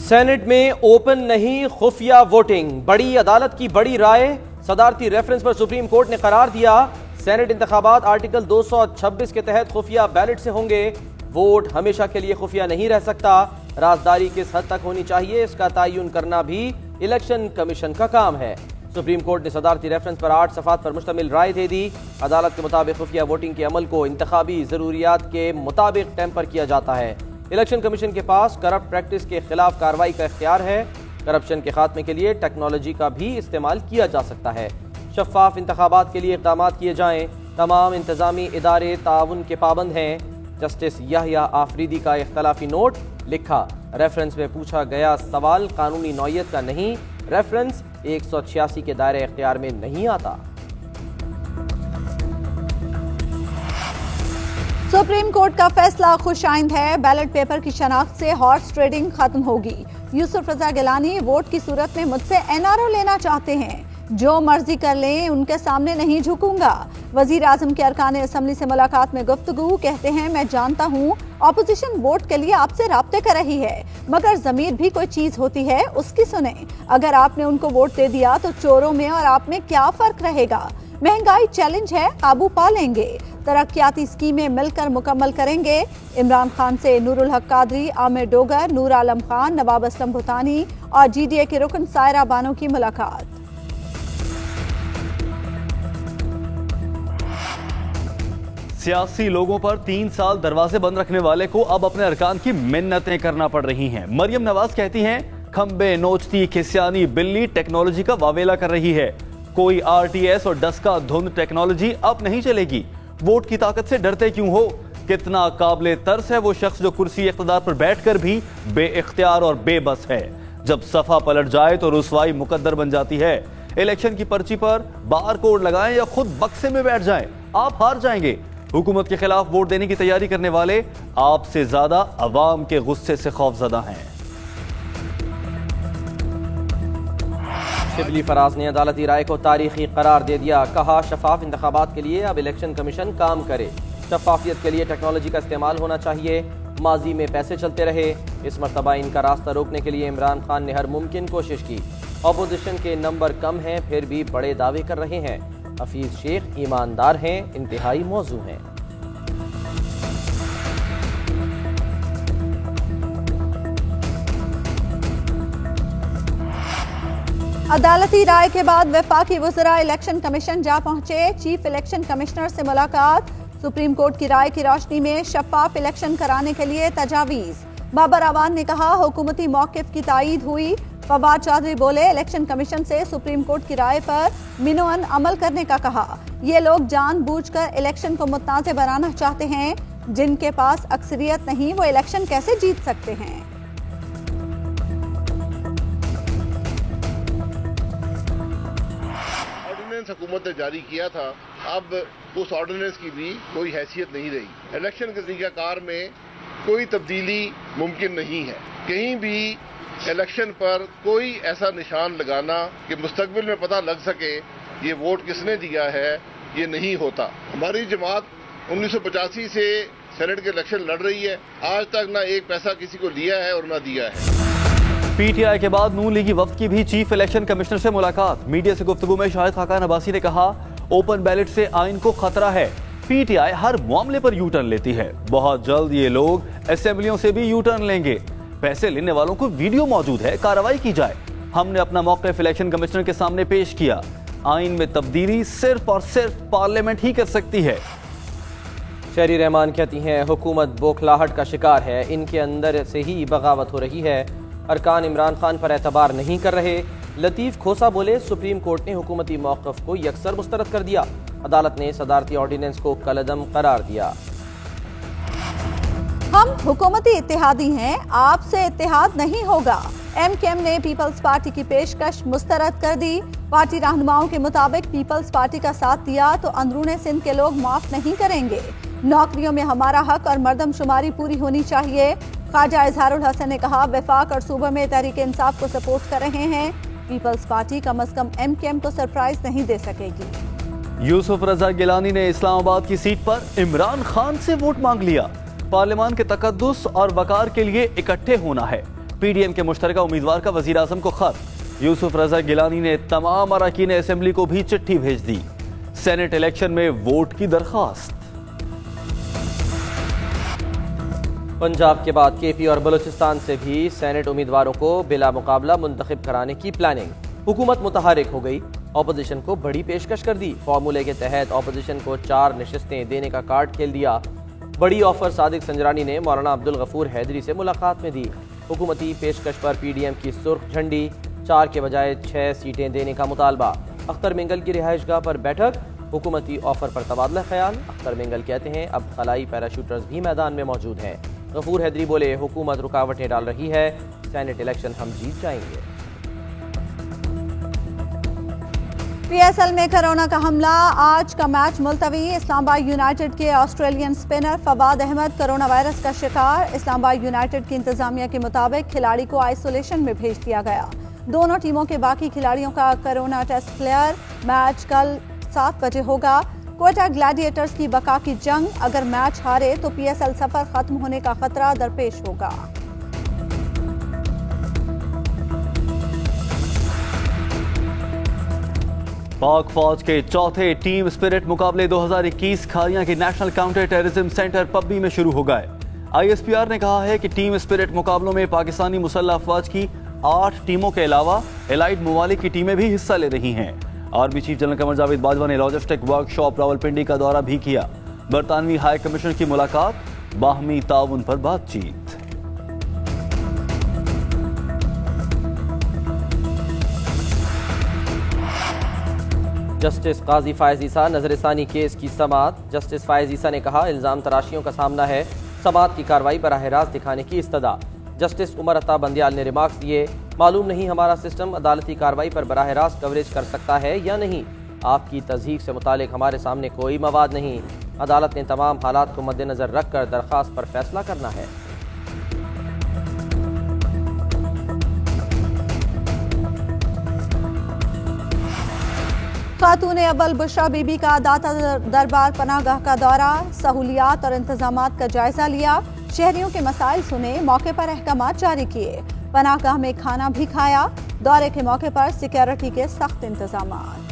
Senate में open नहीं खुफिया वोटिंग, बड़ी अदालत की बड़ी राय। सदारती रेफरेंस पर सुप्रीम कोर्ट ने करार दिया, सेनेट इंतखाबात आर्टिकल 226 के तहत खुफिया बैलेट से होंगे। वोट हमेशा के लिए खुफिया नहीं रह सकता। राजदारी किस हद तक होनी चाहिए, इसका तयन करना भी इलेक्शन कमीशन का काम है। सुप्रीम कोर्ट ने सदारती रेफरेंस पर 8 सफ़ात पर मुश्तमिल राय दे दी। अदालत के मुताबिक खुफिया वोटिंग के अमल को इंतखाबी जरूरियात के मुताबिक टेम्पर किया जाता है। इलेक्शन कमीशन के पास करप्ट प्रैक्टिस के खिलाफ कार्रवाई का इख्तियार है। करप्शन के खात्मे के लिए टेक्नोलॉजी का भी इस्तेमाल किया जा सकता है। शफाफ इंतखाबात के लिए इक़दाम किए जाएं। तमाम इंतजामी इदारे ताउन के पाबंद हैं। जस्टिस याहिया आफरीदी का इख्तलाफी नोट लिखा, रेफरेंस में पूछा गया सवाल कानूनी नौयत का नहीं, रेफरेंस 186 के दायरे इख्तियार में नहीं आता। सुप्रीम कोर्ट का फैसला खुशाइंद है, बैलेट पेपर की शनाख्त से हॉर्स ट्रेडिंग खत्म होगी। यूसुफ रजा गिलानी वोट की सूरत में मुझसे एनआरओ लेना चाहते हैं, जो मर्जी कर लें, उनके सामने नहीं झुकूंगा। वजीर आजम के अरकान असम्बली से मुलाकात में गुफ्तगू, कहते हैं मैं जानता हूँ ऑपोजिशन वोट के लिए आपसे राब्ते कर रही है, मगर जमीर भी कोई चीज होती है, उसकी सुने। अगर आपने उनको वोट दे दिया तो चोरों में और आप में क्या फर्क रहेगा। महंगाई चैलेंज है, काबू पा लेंगे। तरक्याती स्कीमें मिलकर मुकम्मल करेंगे। इमरान खान से नूरुल हक कादरी, आमिर डोगर, नूर आलम खान, नवाब असलम भूटानी और जीडीए के रुकन सायरा बानो की मुलाकात। सियासी लोगों पर 3 साल दरवाजे बंद रखने वाले को अब अपने अरकान की मिन्नतें करना पड़ रही हैं। मरियम नवाज कहती हैं, खंबे नोचती खिसियानी बिल्ली टेक्नोलॉजी का वावेला कर रही है। कोई आरटीएस और डस्का धुंध टेक्नोलॉजी अब नहीं चलेगी। वोट की ताकत से डरते क्यों हो। कितना काबिले तरस है वो शख्स जो कुर्सी इख्तिदार पर बैठकर भी बेइख्तियार और बेबस है। जब सफा पलट जाए तो रुसवाई मुकद्दर बन जाती है। इलेक्शन की पर्ची पर बार कोड लगाएं या खुद बक्से में बैठ जाएं, आप हार जाएंगे। हुकूमत के खिलाफ वोट देने की तैयारी करने वाले आपसे ज्यादा अवाम के गुस्से से खौफजदा हैं। शिबली फराज ने अदालती राय को तारीखी करार दे दिया, कहा शफाफ इंतखाबात के लिए अब इलेक्शन कमीशन काम करे। शफाफियत के लिए टेक्नोलॉजी का इस्तेमाल होना चाहिए। माजी में पैसे चलते रहे, इस मरतबा इनका रास्ता रोकने के लिए इमरान खान ने हर मुमकिन कोशिश की। अपोजिशन के नंबर कम हैं, फिर भी बड़े दावे कर रहे हैं। हफीज शेख ईमानदार हैं, इंतहाई मौजू हैं। अदालती राय के बाद वफाकी वज़रा इलेक्शन कमीशन जा पहुंचे। चीफ इलेक्शन कमिश्नर से मुलाकात। सुप्रीम कोर्ट की राय की रोशनी में शफाफ इलेक्शन कराने के लिए तजावीज़। बाबर आवान ने कहा हुकूमती मौक़िफ़ की तायीद हुई। फवाद चौधरी बोले, इलेक्शन कमीशन से सुप्रीम कोर्ट की राय पर मिनोअन अमल करने का कहा। ये लोग जानबूझकर इलेक्शन को मुतनाज़ बनाना चाहते हैं। जिनके पास अक्सरियत नहीं वो इलेक्शन कैसे जीत सकते हैं। हुकूमत ने जारी किया था, अब उस ऑर्डिनेंस की भी कोई हैसियत नहीं रही। इलेक्शन के तरीक़ाकार में कोई तब्दीली मुमकिन नहीं है। कहीं भी इलेक्शन पर कोई ऐसा निशान लगाना कि मुस्तकबिल में पता लग सके ये वोट किसने दिया है, ये नहीं होता। हमारी जमात 1985 से सेनेट के इलेक्शन लड़ रही है, आज तक ना एक पैसा किसी को लिया है और ना दिया है। पीटीआई के बाद नून लीगी वफ्द की भी चीफ इलेक्शन कमिश्नर से मुलाकात। मीडिया से गुफ्तगू में शाहिद खाकान अब्बासी ने कहा, ओपन बैलेट से आइन को खतरा है। पीटीआई हर मामले पर यू टर्न लेती है। बहुत जल्द ये लोग असेंबलियों से भी यू टर्न लेंगे। पैसे लेने वालों को वीडियो मौजूद है, कार्रवाई की जाए। हमने अपना मौक़िफ़ इलेक्शन कमिश्नर के सामने पेश किया। आइन में तब्दीली सिर्फ और सिर्फ पार्लियामेंट ही कर सकती है। शहरी रहमान कहती हैं, हुकूमत बौखलाहट का शिकार है, इनके अंदर से ही बगावत हो रही है। अरकान इमरान खान पर एतबार नहीं कर रहे। लतीफ़ खोसा बोले, सुप्रीम कोर्ट ने हुकूमती मौक़िफ़ को यकसर मुस्तरद कर दिया। अदालत ने सदारती ऑर्डिनेंस को कलअदम करार दिया। हम हुकूमती इत्तेहादी हैं, आपसे इत्तेहाद नहीं होगा। एमकेएम ने पीपल्स पार्टी की पेशकश मुस्तरद कर दी। पार्टी रहनुमाओं के मुताबिक पीपल्स पार्टी का साथ दिया तो अंदरूने सिंध के लोग माफ नहीं करेंगे। नौकरियों में हमारा हक और मर्दमशुमारी पूरी होनी चाहिए। ख्वाजा इजहारुल हसन ने कहा, वफाक और सूबे में तहरीक इंसाफ को सपोर्ट कर रहे हैं। पीपल्स पार्टी कम अज कम एमकेएम को सरप्राइज नहीं दे सकेगी। यूसुफ रजा गिलानी ने इस्लामाबाद की सीट पर इमरान खान से वोट मांग लिया। पार्लियामान के तकद्दुस और वकार के लिए इकट्ठे होना है। PDM के मुश्तरका उम्मीदवार का वजीर आजम को खत। यूसुफ रजा गिलानी ने तमाम अरकान असेंबली को भी चिट्ठी भेज दी। सेनेट इलेक्शन में वोट की दरखास्त। पंजाब के बाद KP और बलूचिस्तान से भी सेनेट उम्मीदवारों को बिला मुकाबला मुंतखब कराने की प्लानिंग। हुकूमत मुतहरिक हो गई, ऑपोजिशन को बड़ी पेशकश कर दी। फार्मूले के तहत ऑपोजिशन को 4 नशिस्तें देने का कार्ड खेल दिया। बड़ी ऑफर सादिक संजरानी ने मौलाना अब्दुल गफूर हैदरी से मुलाकात में दी। हुकूमती पेशकश पर PDM की सुर्ख झंडी, 4 के बजाय 6 सीटें देने का मुतालबा। अख्तर मिंगल की रिहाइशगाह पर बैठक, हुकूमती ऑफर पर तबादला ख्याल। अख्तर मिंगल कहते हैं अब खलाई पैराशूटर्स भी मैदान में मौजूद हैं। गफूर हैदरी बोले हुकूमत रुकावटें डाल रही है, सेनेट इलेक्शन हम जीत जाएंगे। PSL में कोरोना का हमला, आज का मैच मुलतवी। इस्लामाबाद यूनाइटेड के Australian spinner Fawad Ahmed corona virus का शिकार। इस्लामाबाद यूनाइटेड की इंतजामिया के मुताबिक खिलाड़ी को आइसोलेशन में भेज दिया गया। दोनों टीमों के बाकी खिलाड़ियों का कोरोना टेस्ट क्लियर। मैच कल 7 बजे होगा। क्वेटा ग्लैडिएटर्स की बका की जंग, अगर मैच हारे तो PSL सफर खत्म होने का खतरा दरपेश होगा। पाक फौज के चौथे टीम स्पिरिट मुकाबले 2021 खारियां के नेशनल काउंटर टेररिज्म सेंटर पब्बी में शुरू हो गए। ISPR ने कहा है कि टीम स्पिरिट मुकाबलों में पाकिस्तानी मुसल्लह अफवाज की 8 टीमों के अलावा एलाइड ममालिक की टीमें भी हिस्सा ले रही हैं। Army chief general Qamar Javed Bajwa ने लॉजिस्टिक वर्कशॉप रावलपिंडी का दौरा भी किया। बरतानवी हाई कमिश्नर की मुलाकात, बाहमी ताउन पर बातचीत। जस्टिस काजी फायज ईसा नजरसानी केस की समाअत। जस्टिस फायज ईसा ने कहा इल्जाम तराशियों का सामना है, समाअत की कार्रवाई बराह रास्त दिखाने की इस्तदा। जस्टिस उमर अता बंदियाल ने रिमार्क्स दिए, मालूम नहीं हमारा सिस्टम अदालती कार्रवाई पर बराह रास्त कवरेज कर सकता है या नहीं। आपकी तज़हीक से मुतालिक हमारे सामने कोई मवाद नहीं। अदालत ने तमाम हालात को मद्देनजर रखकर दरख्वास्त पर फैसला करना है। खातून अव्वल बुशरा बीबी का दाता दरबार पनाहगाह का दौरा, सहूलियात और इंतजामात का जायजा लिया। शहरियों के मसाइल सुने, मौके पर अहकामात जारी किए। पनाहगाह में खाना भी खाया। दौरे के मौके पर सिक्योरिटी के सख्त इंतजामात।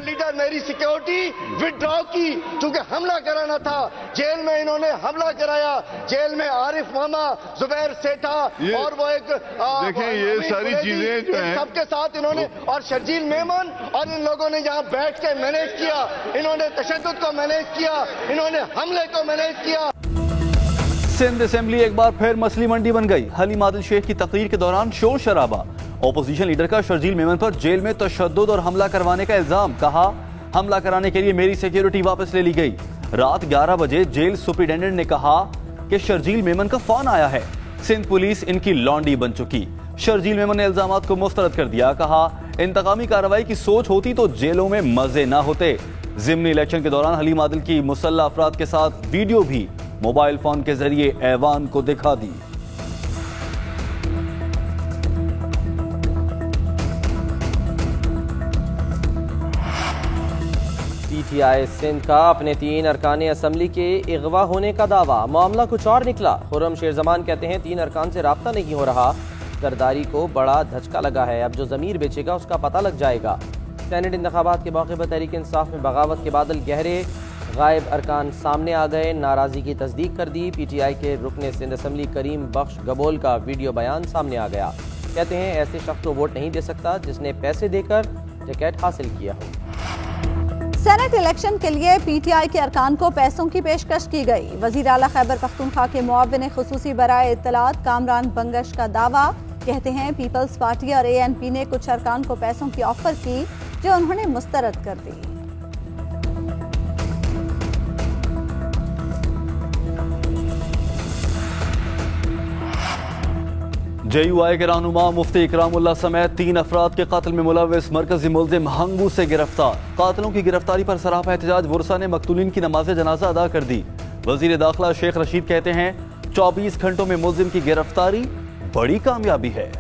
लीडर मेरी सिक्योरिटी विड्रॉ की, क्योंकि हमला कराना था। जेल में इन्होंने हमला कराया। जेल में आरिफ मामा, जुबैर सेठा और वो एक देखें ये सारी चीजें जो हैं सबके साथ इन्होंने, और शर्जील मेमन, और इन लोगों ने यहाँ बैठ के मैनेज किया। इन्होंने तशद्दुद को मैनेज किया, इन्होंने हमले को मैनेज किया। सिंध असेंबली एक बार फिर मछली मंडी बन गई। हलीम आदिल शेख की तकरीर के दौरान शोर शराबा। ऑपोजिशन लीडर का शर्जील मेमन पर जेल में तशद्दुद और हमला करवाने का इल्जाम। कहा हमला कराने के लिए मेरी सिक्योरिटी वापस ले ली गई। रात 11 बजे जेल सुपरिटेंडेंट ने कहा कि शर्जील मेमन का फोन आया है। सिंध पुलिस इनकी लॉन्डी बन चुकी। शर्जील मेमन ने इल्जामात को मुस्तरद कर दिया। कहा इंतकामी कार्रवाई की सोच होती तो जेलों में मजे ना होते। ज़िमनी इलेक्शन के दौरान हलीम आदिल की मुसल्लह अफराद के साथ वीडियो भी मोबाइल फोन के जरिए ऐवान को दिखा दी। PTI सिंध का अपने 3 अरकान असम्बली के अगवा होने का दावा। मामला कुछ और निकला। खुर्रम शेर जमान कहते हैं 3 अरकान से राब्ता नहीं हो रहा। जरदारी को बड़ा धचका लगा है, अब जो ज़मीर बेचेगा उसका पता लग जाएगा। सेनेट इंतखाबात के मौके पर तहरीक इंसाफ में बगावत के बादल गहरे। गायब अरकान सामने आ गए, नाराज़गी की तस्दीक कर दी। PTI के रुकने सिंध असम्बली करीम बख्श गबोल का वीडियो बयान सामने आ गया। कहते हैं ऐसे शख्स को वोट नहीं दे सकता जिसने पैसे देकर टिकट हासिल किया हो। सेनेट इलेक्शन के लिए PTI के अरकान को पैसों की पेशकश की गई। वजीर आला खैबर पख्तूनख्वा के मुआविन खुसूसी बराए इत्तलात कामरान बंगश का दावा। कहते हैं पीपल्स पार्टी और ANP ने कुछ अरकान को पैसों की ऑफर की जो उन्होंने मुस्तरद कर दी। JUI के रहनुमा मुफ्ती इकरामुल्लाह समेत 3 अफराद के कत्ल में मुलव्विस मरकजी मुल्जिम हंगू से गिरफ्तार। कातिलों की गिरफ्तारी पर सरापा एहतजाज वुरसा ने मकतूलीन की नमाज जनाजा अदा कर दी। वजीर दाखिला शेख रशीद कहते हैं 24 घंटों में मुल्जिम की गिरफ्तारी बड़ी कामयाबी है।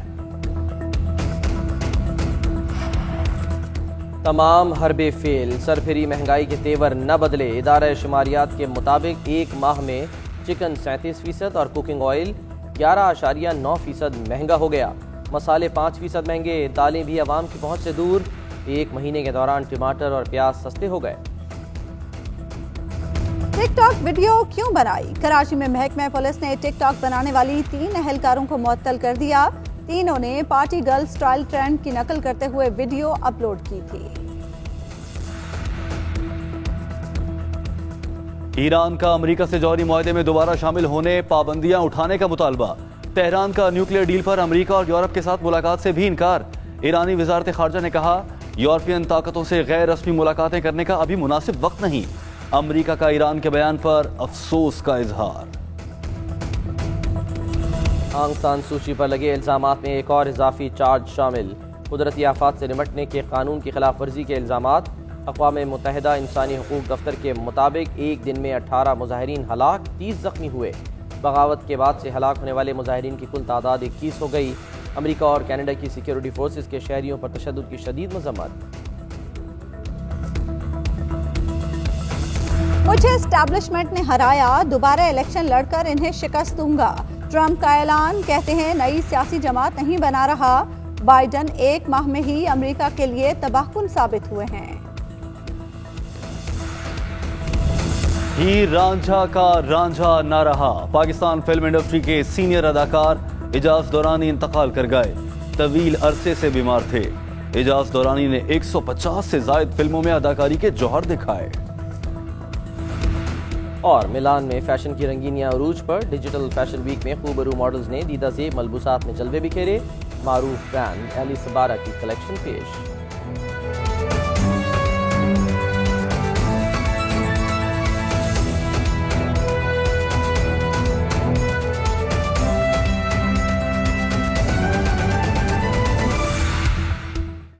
तमाम हरबे फेल, सरफिरी महंगाई के तेवर न बदले। इदारा शुमारियात के मुताबिक एक माह में चिकन 37% और कुकिंग ऑयल 11.9% महंगा हो गया। मसाले 5% महंगे, दालें भी आवाम की पहुंच से दूर। एक महीने के दौरान टमाटर और प्याज सस्ते हो गए। टिकटॉक वीडियो क्यों बनाई? कराची में महकमा पुलिस ने टिकटॉक बनाने वाली 3 अहलकारों को मुअत्तल कर दिया। तीनों ने पार्टी गर्ल स्टाइल ट्रेंड की नकल करते हुए वीडियो अपलोड की थी। ईरान का अमेरिका से जौहरी मुआहदे में दोबारा शामिल होने, पाबंदियां उठाने का मुतालबा। तेहरान का न्यूक्लियर डील पर अमेरिका और यूरोप के साथ मुलाकात से भी इनकार। ईरानी वजारत खारजा ने कहा, यूरोपियन ताकतों से गैर रस्मी मुलाकातें करने का अभी मुनासिब वक्त नहीं। अमेरिका का ईरान के बयान पर अफसोस का इजहार। आंग सान सूची पर लगे इल्जामात में एक और इजाफी चार्ज शामिल। कुदरती आफात से निमटने के कानून की खिलाफ वर्जी के इल्जामात। अक़वाम मुत्तहिदा इंसानी हकूक़ दफ्तर के मुताबिक एक दिन में 18 मुजाहिरीन हलाक, 30 जख्मी हुए। बगावत के बाद से हलाक होने वाले मुजाहिरीन की कुल तादाद 21 हो गई। अमेरिका और कनाडा की सिक्योरिटी फोर्सेस के शहरियों पर तशद्दुद की शदीद मज़म्मत। मुझे एस्टैब्लिशमेंट ने हराया, दोबारा इलेक्शन लड़कर इन्हें शिकस्त दूंगा। ट्रंप का ऐलान, कहते हैं नई सियासी जमात नहीं बना रहा। बाइडन एक माह में ही अमेरिका के लिए तबाहकुन साबित हुए हैं। हीर रांझा का रांझा ना रहा। पाकिस्तान फिल्म इंडस्ट्री के सीनियर अदाकार एजाज दौरानी इंतकाल कर गए। तवील अरसे से बीमार थे। एजाज दौरानी ने 150 से ज्यादा फिल्मों में अदाकारी के जौहर दिखाए। और मिलान में फैशन की रंगीनियां अरूज पर। डिजिटल फैशन वीक में खूबरू मॉडल्स ने दीदा ज़ेब मलबूसात में जलवे बिखेरे। मारूफ ब्रांड एलिस बारा की कलेक्शन पेश।